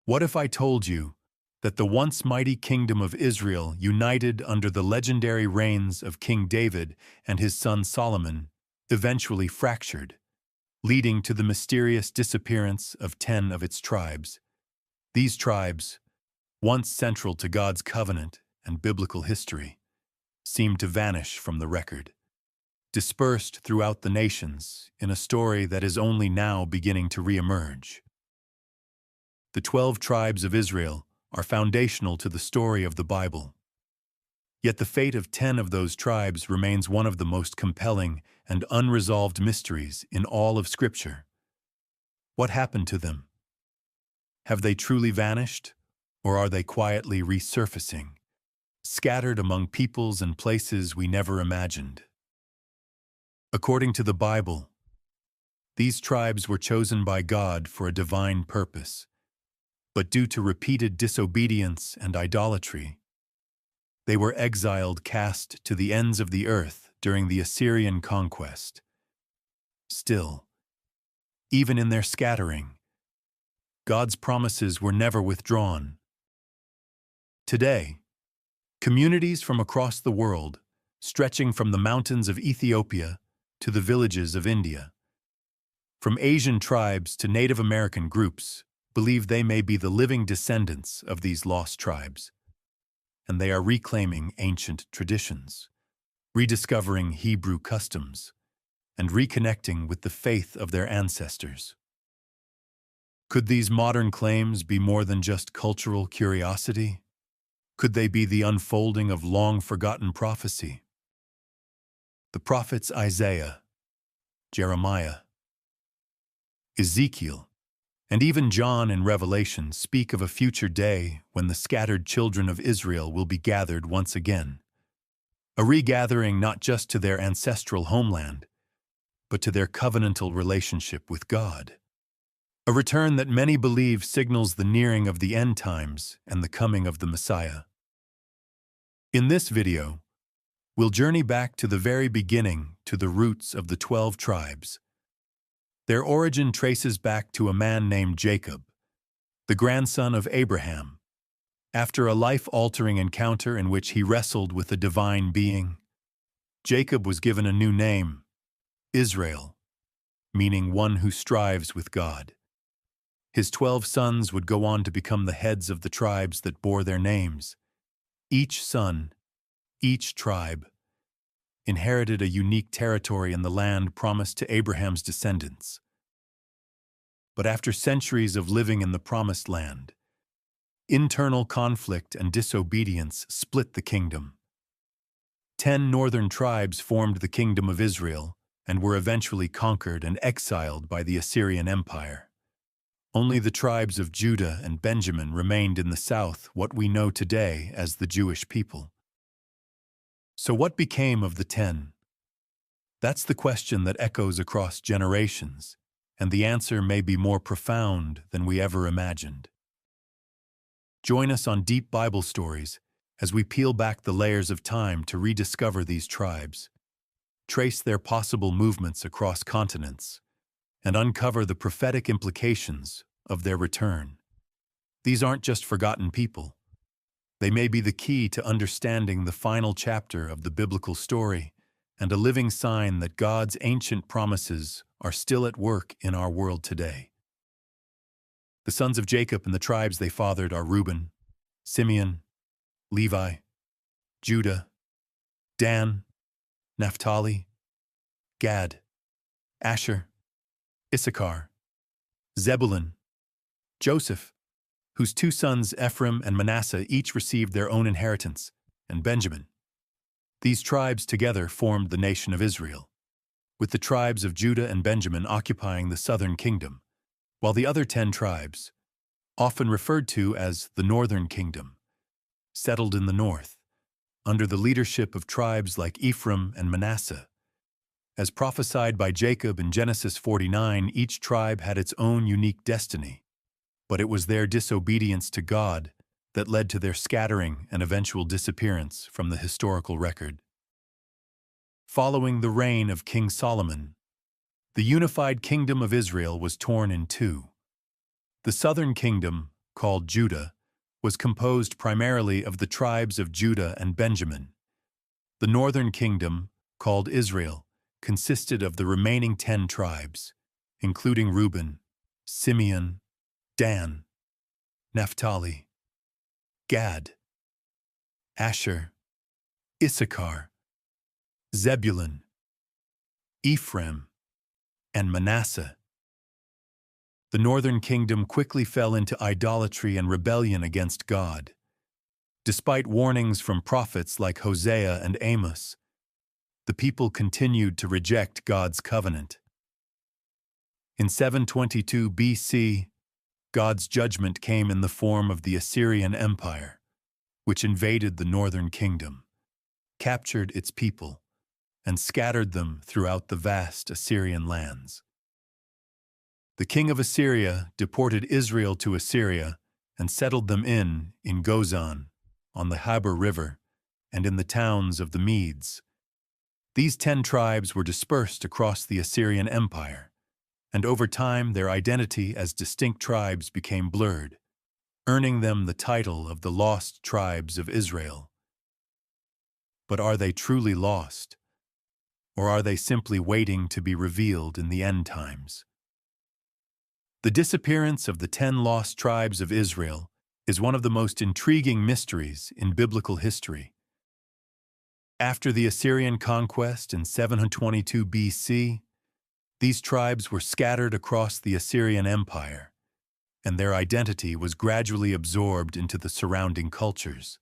What if I told you that the once mighty kingdom of Israel, united under the legendary reigns of King David and his son Solomon, eventually fractured, leading to the mysterious disappearance of 10 of its tribes? These tribes, once central to God's covenant and biblical history, seemed to vanish from the record, dispersed throughout the nations in a story that is only now beginning to re-emerge. The 12 tribes of Israel are foundational to the story of the Bible. Yet the fate of 10 of those tribes remains one of the most compelling and unresolved mysteries in all of Scripture. What happened to them? Have they truly vanished, or are they quietly resurfacing, scattered among peoples and places we never imagined? According to the Bible, these tribes were chosen by God for a divine purpose, but due to repeated disobedience and idolatry, they were exiled, cast to the ends of the earth during the Assyrian conquest. Still, even in their scattering, God's promises were never withdrawn. Today, communities from across the world, stretching from the mountains of Ethiopia to the villages of India, from Asian tribes to Native American groups, believe they may be the living descendants of these lost tribes, and they are reclaiming ancient traditions, rediscovering Hebrew customs, and reconnecting with the faith of their ancestors. Could these modern claims be more than just cultural curiosity? Could they be the unfolding of long-forgotten prophecy? The prophets Isaiah, Jeremiah, Ezekiel, and even John in Revelation speak of a future day when the scattered children of Israel will be gathered once again. A regathering not just to their ancestral homeland, but to their covenantal relationship with God. A return that many believe signals the nearing of the end times and the coming of the Messiah. In this video, we'll journey back to the very beginning, to the roots of the 12 tribes. Their origin traces back to a man named Jacob, the grandson of Abraham. After a life-altering encounter in which he wrestled with a divine being, Jacob was given a new name, Israel, meaning one who strives with God. His 12 sons would go on to become the heads of the tribes that bore their names. Each son, each tribe, inherited a unique territory in the land promised to Abraham's descendants. But after centuries of living in the promised land, internal conflict and disobedience split the kingdom. 10 northern tribes formed the kingdom of Israel and were eventually conquered and exiled by the Assyrian Empire. Only the tribes of Judah and Benjamin remained in the south, what we know today as the Jewish people. So what became of the 10? That's the question that echoes across generations, and the answer may be more profound than we ever imagined. Join us on Deep Bible Stories as we peel back the layers of time to rediscover these tribes, trace their possible movements across continents, and uncover the prophetic implications of their return. These aren't just forgotten people. They may be the key to understanding the final chapter of the biblical story and a living sign that God's ancient promises are still at work in our world today. The sons of Jacob and the tribes they fathered are Reuben, Simeon, Levi, Judah, Dan, Naphtali, Gad, Asher, Issachar, Zebulun, Joseph, whose 2 sons Ephraim and Manasseh each received their own inheritance, and Benjamin. These tribes together formed the nation of Israel, with the tribes of Judah and Benjamin occupying the southern kingdom, while the other 10 tribes, often referred to as the northern kingdom, settled in the north, under the leadership of tribes like Ephraim and Manasseh. As prophesied by Jacob in Genesis 49, each tribe had its own unique destiny, but it was their disobedience to God that led to their scattering and eventual disappearance from the historical record. Following the reign of King Solomon, the unified kingdom of Israel was torn in two. The southern kingdom, called Judah, was composed primarily of the tribes of Judah and Benjamin. The northern kingdom, called Israel, consisted of the remaining 10 tribes, including Reuben, Simeon, Dan, Naphtali, Gad, Asher, Issachar, Zebulun, Ephraim, and Manasseh. The northern kingdom quickly fell into idolatry and rebellion against God. Despite warnings from prophets like Hosea and Amos, the people continued to reject God's covenant. In 722 BC, God's judgment came in the form of the Assyrian Empire, which invaded the northern kingdom, captured its people, and scattered them throughout the vast Assyrian lands. The king of Assyria deported Israel to Assyria and settled them in Gozan, on the Habur River, and in the towns of the Medes. These 10 tribes were dispersed across the Assyrian Empire, and over time their identity as distinct tribes became blurred, earning them the title of the Lost Tribes of Israel. But are they truly lost? Or are they simply waiting to be revealed in the end times? The disappearance of the 10 lost tribes of Israel is one of the most intriguing mysteries in biblical history. After the Assyrian conquest in 722 BC, these tribes were scattered across the Assyrian Empire, and their identity was gradually absorbed into the surrounding cultures.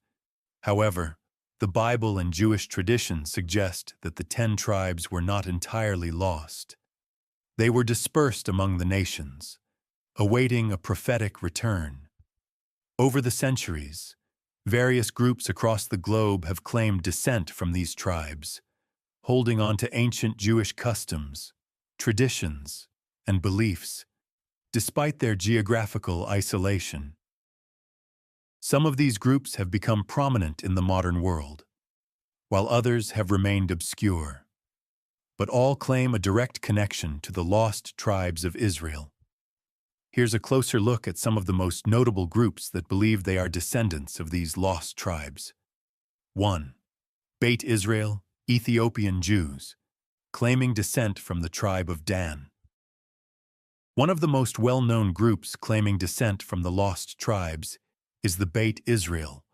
However, the Bible and Jewish tradition suggest that the 10 tribes were not entirely lost. They were dispersed among the nations, awaiting a prophetic return. Over the centuries, various groups across the globe have claimed descent from these tribes, holding on to ancient Jewish customs, traditions, and beliefs, despite their geographical isolation. Some of these groups have become prominent in the modern world, while others have remained obscure, but all claim a direct connection to the lost tribes of Israel. Here's a closer look at some of the most notable groups that believe they are descendants of these lost tribes. 1. Beit Israel, Ethiopian Jews, claiming descent from the tribe of Dan. One of the most well-known groups claiming descent from the lost tribes is the Beit Israel,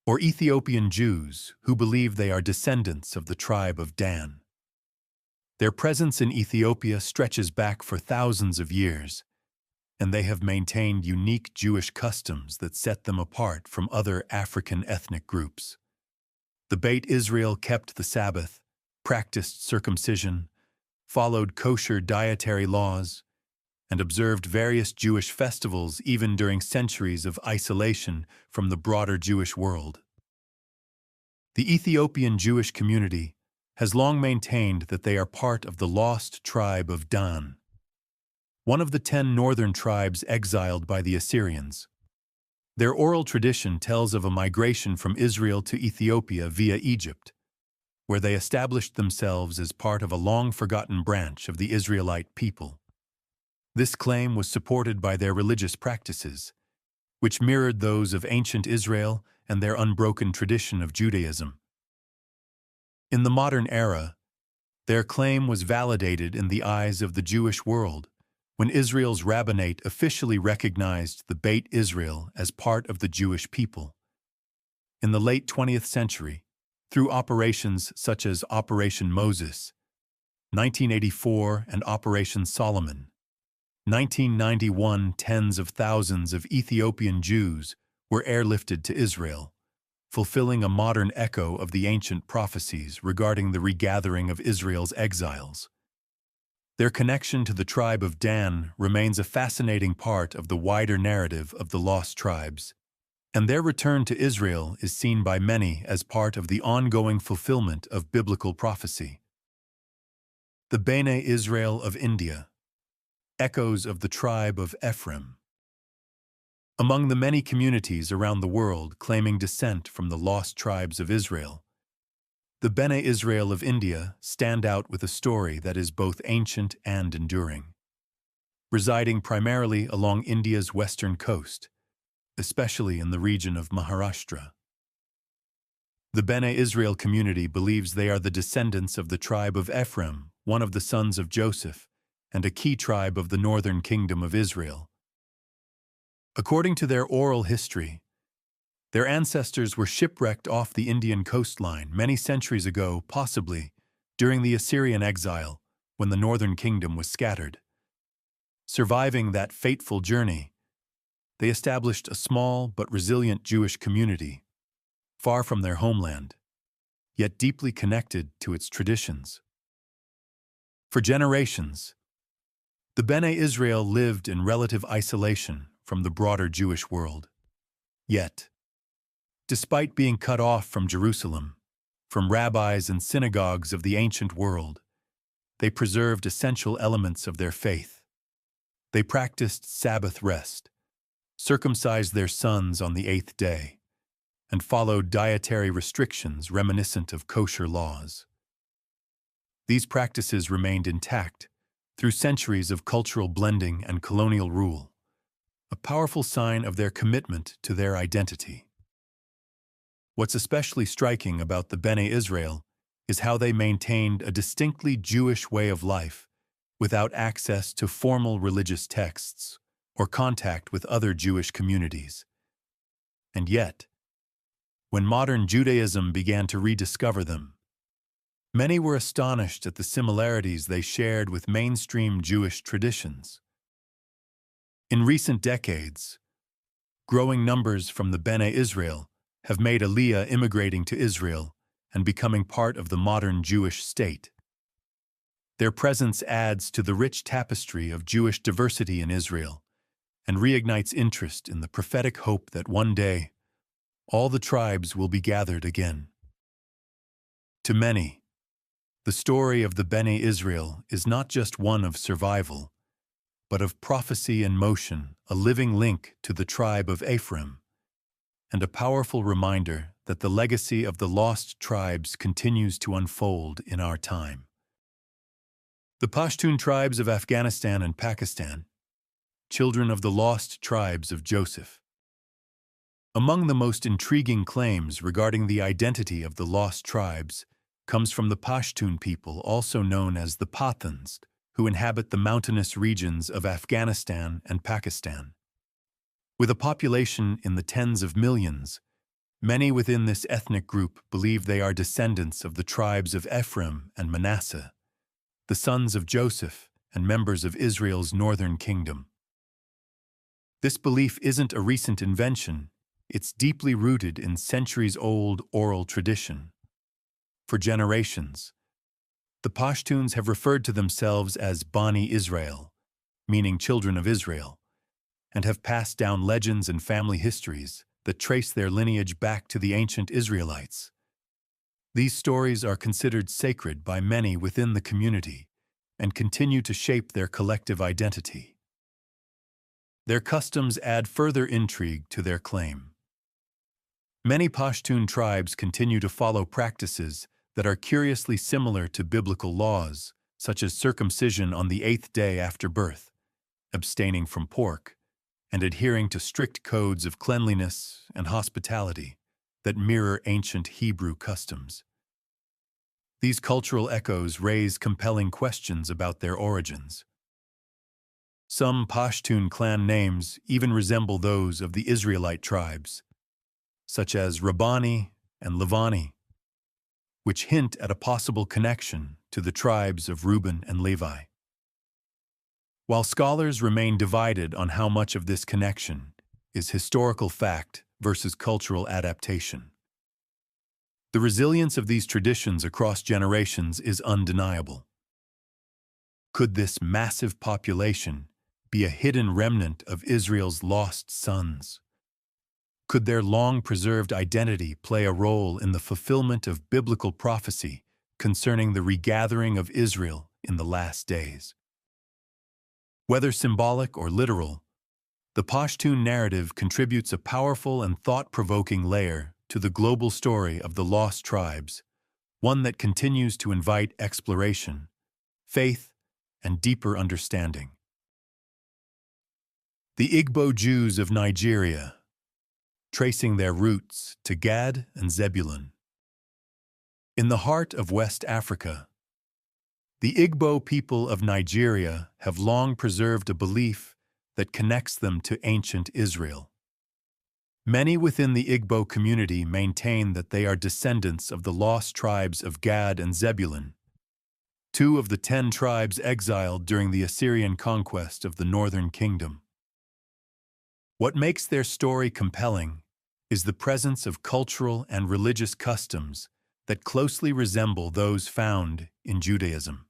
or Ethiopian Jews who believe they are descendants of the tribe of Dan. Their presence in Ethiopia stretches back for thousands of years, and they have maintained unique Jewish customs that set them apart from other African ethnic groups. The Beit Israel kept the Sabbath, practiced circumcision, followed kosher dietary laws, and observed various Jewish festivals even during centuries of isolation from the broader Jewish world. The Ethiopian Jewish community has long maintained that they are part of the lost tribe of Dan, one of the 10 northern tribes exiled by the Assyrians. Their oral tradition tells of a migration from Israel to Ethiopia via Egypt, where they established themselves as part of a long-forgotten branch of the Israelite people. This claim was supported by their religious practices, which mirrored those of ancient Israel and their unbroken tradition of Judaism. In the modern era, their claim was validated in the eyes of the Jewish world, when Israel's rabbinate officially recognized the Beit Israel as part of the Jewish people. In the late 20th century, through operations such as Operation Moses, 1984, and Operation Solomon, 1991, tens of thousands of Ethiopian Jews were airlifted to Israel, fulfilling a modern echo of the ancient prophecies regarding the regathering of Israel's exiles. Their connection to the tribe of Dan remains a fascinating part of the wider narrative of the lost tribes, and their return to Israel is seen by many as part of the ongoing fulfillment of biblical prophecy. The Bene Israel of India, echoes of the tribe of Ephraim. Among the many communities around the world claiming descent from the lost tribes of Israel, the Bene Israel of India stand out with a story that is both ancient and enduring. Residing primarily along India's western coast, especially in the region of Maharashtra. The Bene Israel community believes they are the descendants of the tribe of Ephraim, one of the sons of Joseph, and a key tribe of the northern kingdom of Israel. According to their oral history, their ancestors were shipwrecked off the Indian coastline many centuries ago, possibly during the Assyrian exile when the northern kingdom was scattered. Surviving that fateful journey, they established a small but resilient Jewish community, far from their homeland, yet deeply connected to its traditions. For generations, the Bene Israel lived in relative isolation from the broader Jewish world. Yet, despite being cut off from Jerusalem, from rabbis and synagogues of the ancient world, they preserved essential elements of their faith. They practiced Sabbath rest, circumcised their sons on the 8th day, and followed dietary restrictions reminiscent of kosher laws. These practices remained intact through centuries of cultural blending and colonial rule, a powerful sign of their commitment to their identity. What's especially striking about the Bene Israel is how they maintained a distinctly Jewish way of life without access to formal religious texts or contact with other Jewish communities. And yet, when modern Judaism began to rediscover them, many were astonished at the similarities they shared with mainstream Jewish traditions. In recent decades, growing numbers from the Bene Israel have made Aliyah immigrating to Israel and becoming part of the modern Jewish state. Their presence adds to the rich tapestry of Jewish diversity in Israel and reignites interest in the prophetic hope that one day all the tribes will be gathered again. To many, the story of the Bene Israel is not just one of survival, but of prophecy in motion, a living link to the tribe of Ephraim, and a powerful reminder that the legacy of the lost tribes continues to unfold in our time. The Pashtun tribes of Afghanistan and Pakistan, children of the lost tribes of Joseph. Among the most intriguing claims regarding the identity of the lost tribes comes from the Pashtun people, also known as the Pathans, who inhabit the mountainous regions of Afghanistan and Pakistan. With a population in the tens of millions, many within this ethnic group believe they are descendants of the tribes of Ephraim and Manasseh, the sons of Joseph and members of Israel's northern kingdom. This belief isn't a recent invention. It's deeply rooted in centuries-old oral tradition. For generations, the Pashtuns have referred to themselves as Bani Israel, meaning children of Israel, and have passed down legends and family histories that trace their lineage back to the ancient Israelites. These stories are considered sacred by many within the community and continue to shape their collective identity. Their customs add further intrigue to their claim. Many Pashtun tribes continue to follow practices that are curiously similar to biblical laws, such as circumcision on the 8th day after birth, abstaining from pork, and adhering to strict codes of cleanliness and hospitality that mirror ancient Hebrew customs. These cultural echoes raise compelling questions about their origins. Some Pashtun clan names even resemble those of the Israelite tribes, such as Rabbani and Levani, which hint at a possible connection to the tribes of Reuben and Levi. While scholars remain divided on how much of this connection is historical fact versus cultural adaptation, the resilience of these traditions across generations is undeniable. Could this massive population be a hidden remnant of Israel's lost sons? Could their long-preserved identity play a role in the fulfillment of biblical prophecy concerning the regathering of Israel in the last days? Whether symbolic or literal, the Pashtun narrative contributes a powerful and thought-provoking layer to the global story of the lost tribes, one that continues to invite exploration, faith, and deeper understanding. The Igbo Jews of Nigeria, tracing their roots to Gad and Zebulun. In the heart of West Africa, the Igbo people of Nigeria have long preserved a belief that connects them to ancient Israel. Many within the Igbo community maintain that they are descendants of the lost tribes of Gad and Zebulun, two of the 10 tribes exiled during the Assyrian conquest of the northern kingdom. What makes their story compelling is the presence of cultural and religious customs that closely resemble those found in Judaism.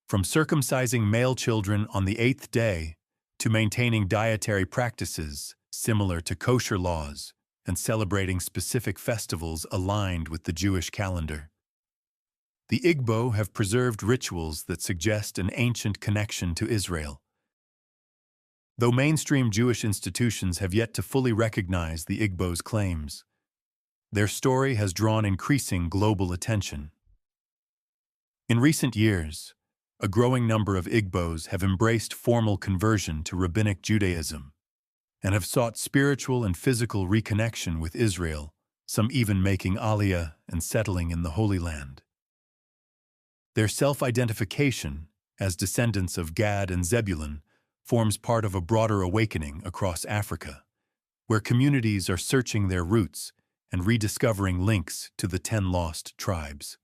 From circumcising male children on the 8th day to maintaining dietary practices similar to kosher laws and celebrating specific festivals aligned with the Jewish calendar. The Igbo have preserved rituals that suggest an ancient connection to Israel. Though mainstream Jewish institutions have yet to fully recognize the Igbo's claims, their story has drawn increasing global attention. In recent years, a growing number of Igbos have embraced formal conversion to Rabbinic Judaism and have sought spiritual and physical reconnection with Israel, some even making Aliyah and settling in the Holy Land. Their self-identification, as descendants of Gad and Zebulun, forms part of a broader awakening across Africa, where communities are searching their roots and rediscovering links to the 10 lost tribes.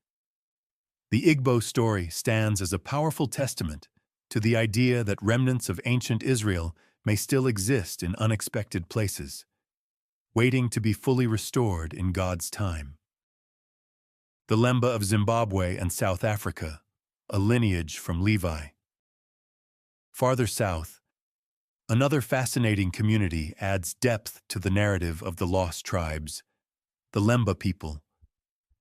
The Igbo story stands as a powerful testament to the idea that remnants of ancient Israel may still exist in unexpected places, waiting to be fully restored in God's time. The Lemba of Zimbabwe and South Africa, a lineage from Levi. Farther south, another fascinating community adds depth to the narrative of the lost tribes, the Lemba people,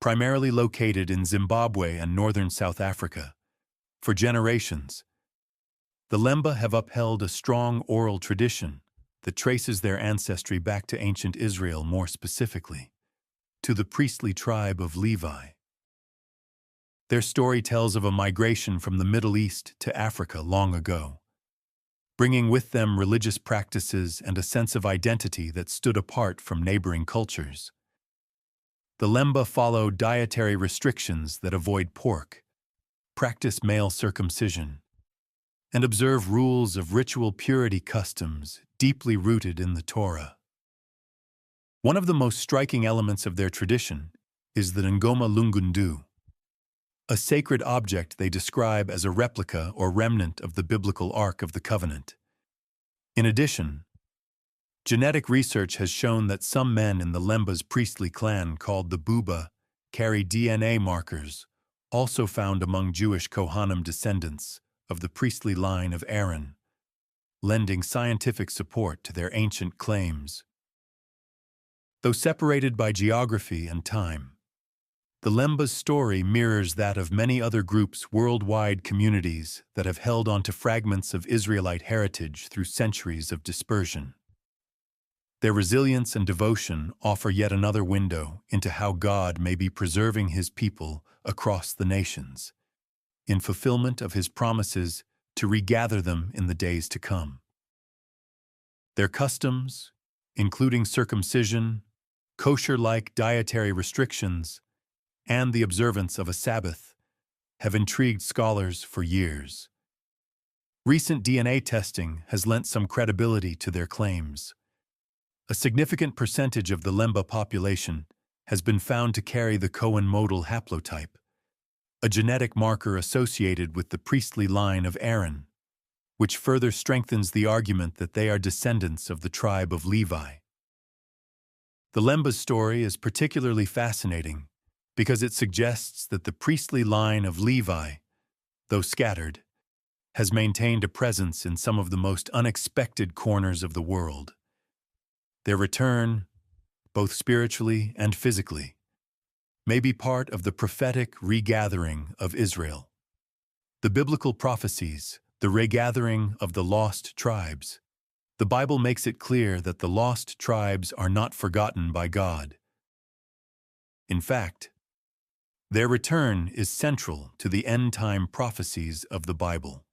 primarily located in Zimbabwe and northern South Africa. For generations, the Lemba have upheld a strong oral tradition that traces their ancestry back to ancient Israel, more specifically, to the priestly tribe of Levi. Their story tells of a migration from the Middle East to Africa long ago, bringing with them religious practices and a sense of identity that stood apart from neighboring cultures. The Lemba follow dietary restrictions that avoid pork, practice male circumcision, and observe rules of ritual purity customs deeply rooted in the Torah. One of the most striking elements of their tradition is the Ngoma Lungundu, a sacred object they describe as a replica or remnant of the biblical Ark of the Covenant. In addition, genetic research has shown that some men in the Lemba's priestly clan, called the Buba, carry DNA markers, also found among Jewish Kohanim descendants of the priestly line of Aaron, lending scientific support to their ancient claims. Though separated by geography and time, the Lemba's story mirrors that of many other groups' worldwide communities that have held onto fragments of Israelite heritage through centuries of dispersion. Their resilience and devotion offer yet another window into how God may be preserving His people across the nations, in fulfillment of His promises to regather them in the days to come. Their customs, including circumcision, kosher-like dietary restrictions, and the observance of a Sabbath, have intrigued scholars for years. Recent DNA testing has lent some credibility to their claims. A significant percentage of the Lemba population has been found to carry the Cohen modal haplotype, a genetic marker associated with the priestly line of Aaron, which further strengthens the argument that they are descendants of the tribe of Levi. The Lemba's story is particularly fascinating because it suggests that the priestly line of Levi, though scattered, has maintained a presence in some of the most unexpected corners of the world. Their return, both spiritually and physically, may be part of the prophetic regathering of Israel. The biblical prophecies, the regathering of the lost tribes. The Bible makes it clear that the lost tribes are not forgotten by God. In fact, their return is central to the end-time prophecies of the Bible.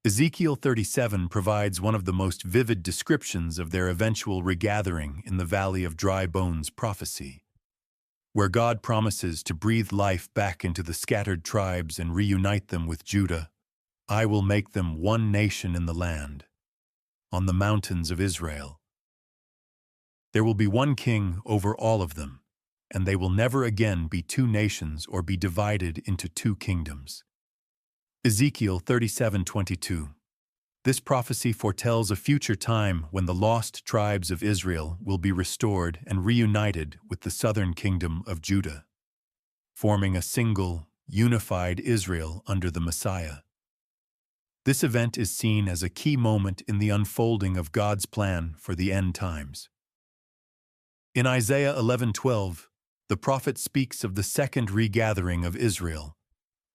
Ezekiel 37 provides one of the most vivid descriptions of their eventual regathering in the Valley of Dry Bones prophecy, where God promises to breathe life back into the scattered tribes and reunite them with Judah. I will make them one nation in the land, on the mountains of Israel. There will be one king over all of them, and they will never again be two nations or be divided into two kingdoms. Ezekiel 37:22. This prophecy foretells a future time when the lost tribes of Israel will be restored and reunited with the southern kingdom of Judah, forming a single, unified Israel under the Messiah. This event is seen as a key moment in the unfolding of God's plan for the end times. In Isaiah 11:12, the prophet speaks of the second regathering of Israel,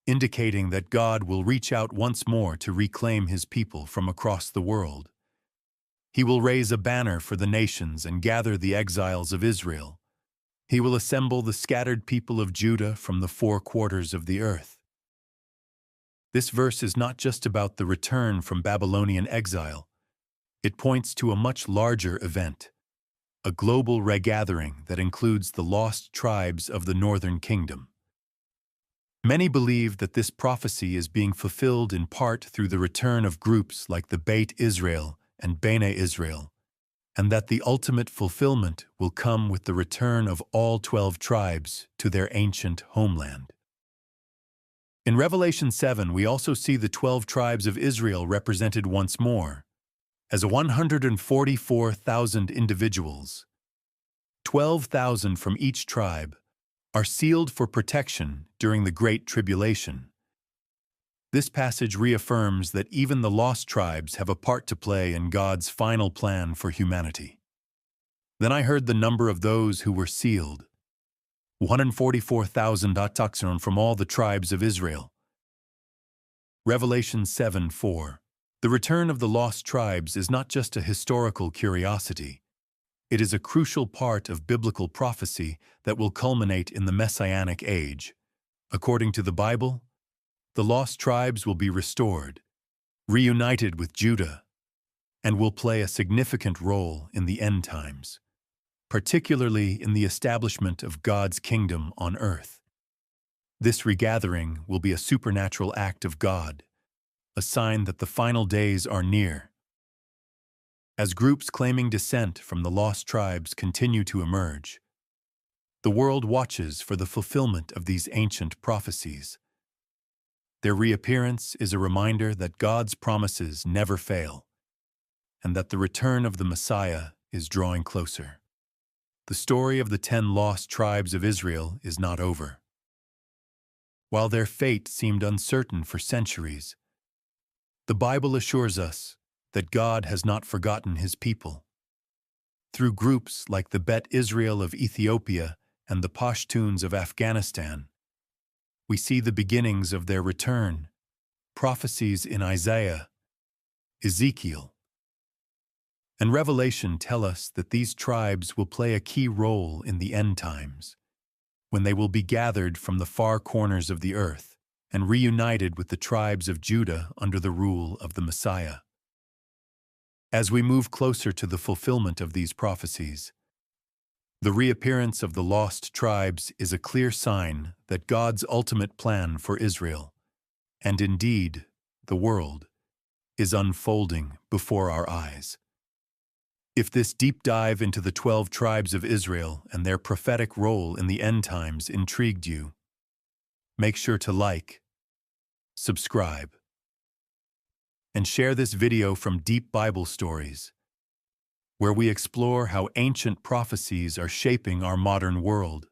indicating that God will reach out once more to reclaim his people from across the world. He will raise a banner for the nations and gather the exiles of Israel. He will assemble the scattered people of Judah from the four quarters of the earth. This verse is not just about the return from Babylonian exile. It points to a much larger event, a global regathering that includes the lost tribes of the northern kingdom. Many believe that this prophecy is being fulfilled in part through the return of groups like the Beit Israel and Bnei Israel, and that the ultimate fulfillment will come with the return of all 12 tribes to their ancient homeland. In Revelation 7, we also see the 12 tribes of Israel represented once more, as 144,000 individuals, 12,000 from each tribe, are sealed for protection during the Great Tribulation. This passage reaffirms that even the lost tribes have a part to play in God's final plan for humanity. Then I heard the number of those who were sealed, 144,000 from all the tribes of Israel. Revelation 7:4. The return of the lost tribes is not just a historical curiosity. It is a crucial part of biblical prophecy that will culminate in the Messianic age. According to the Bible, the lost tribes will be restored, reunited with Judah, and will play a significant role in the end times, particularly in the establishment of God's kingdom on earth. This regathering will be a supernatural act of God, a sign that the final days are near. As groups claiming descent from the lost tribes continue to emerge, the world watches for the fulfillment of these ancient prophecies. Their reappearance is a reminder that God's promises never fail, and that the return of the Messiah is drawing closer. The story of the 10 lost tribes of Israel is not over. While their fate seemed uncertain for centuries, the Bible assures us that God has not forgotten his people. Through groups like the Bet Israel of Ethiopia and the Pashtuns of Afghanistan, we see the beginnings of their return, prophecies in Isaiah, Ezekiel, and Revelation tell us that these tribes will play a key role in the end times, when they will be gathered from the far corners of the earth and reunited with the tribes of Judah under the rule of the Messiah. As we move closer to the fulfillment of these prophecies, the reappearance of the lost tribes is a clear sign that God's ultimate plan for Israel, and indeed the world, is unfolding before our eyes. If this deep dive into the 12 tribes of Israel and their prophetic role in the end times intrigued you, make sure to like, subscribe, and share this video from Deep Bible Stories, where we explore how ancient prophecies are shaping our modern world.